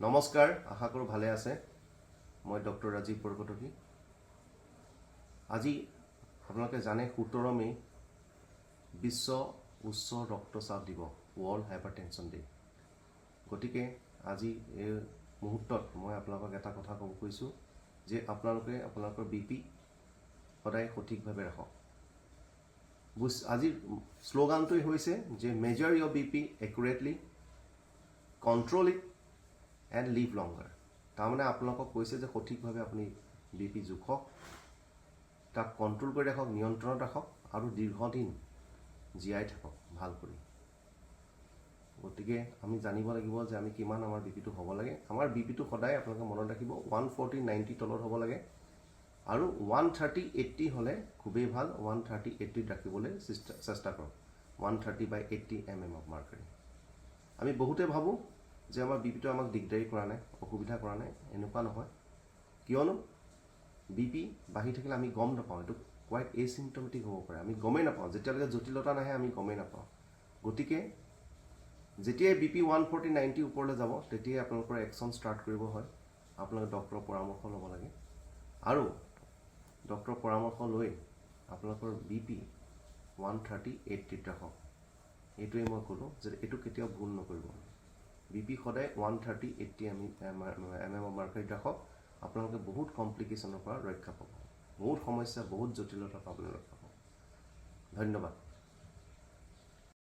নমস্কাৰ, আশা কৰোঁ ভালে আছে। মই ডক্টৰ ৰাজীৱ বৰকটকী। আজি আপোনালোকে জানে 17 মে বিশ্ব উচ্চ ৰক্তচাপ দিৱস, ৱৰ্ল্ড হাইপাৰটেনশ্যন ডে। গতিকে আজি এই মুহূৰ্তত মই আপোনালোকক এটা কথা ক'ব কৈছোঁ যে আপোনালোকে আপোনালোকৰ BP সদায় সঠিকভাৱে ৰাখক। আজিৰ শ্লোগানটোৱে হৈছে যে measure your BP accurately, control it and live longer. তাৰমানে আপোনালোকক কৈছে যে সঠিকভাৱে আপুনি BP জোখক, তাক কণ্ট্ৰল কৰি ৰাখক, নিয়ন্ত্ৰণত ৰাখক আৰু দীৰ্ঘদিন জীয়াই থাকক ভাল কৰি। গতিকে আমি জানিব লাগিব যে আমি কিমান আমাৰ BPটো হ'ব লাগে। আমাৰ BPটো সদায় আপোনালোকে মনত ৰাখিব 140/90 তলত হ'ব লাগে আৰু 130/80 হ'লে খুবেই ভাল। 130/80 ৰাখিবলৈ চেষ্টা কৰক। 130/80 mm অফ মাৰ্কাৰী। আমি বহুতে ভাবোঁ যে আমাৰ BPটো আমাক দিগদাৰী কৰা নাই, অসুবিধা কৰা নাই। এনেকুৱা নহয়, কিয়নো BP বাঢ়ি থাকিলে আমি গম নাপাওঁ। এইটো কোৱাইট এচিমটমেটিক হ'ব পাৰে, আমি গমেই নাপাওঁ। যেতিয়ালৈকে জটিলতা নাহে আমি গমেই নাপাওঁ। গতিকে যেতিয়াই BP 140/90 ওপৰলৈ যাব তেতিয়াই আপোনালোকৰ একশ্যন ষ্টাৰ্ট কৰিব হয়। আপোনালোকে ডক্টৰৰ পৰামৰ্শ ল'ব লাগে আৰু ডক্টৰৰ পৰামৰ্শ লৈ আপোনালোকৰ BP 130/80 ৰাখক। এইটোৱেই মই ক'লোঁ যে এইটো কেতিয়াও ভুল নকৰিব। BP সদায় 130/80 mm মাৰ্কাৰীত ৰাখক। আপোনালোকে বহুত কমপ্লিকেশ্যনৰ পৰা ৰক্ষা পাব, বহুত সমস্যা, বহুত জটিলতাৰ পৰা আপুনি ৰক্ষা পাব। ধন্যবাদ।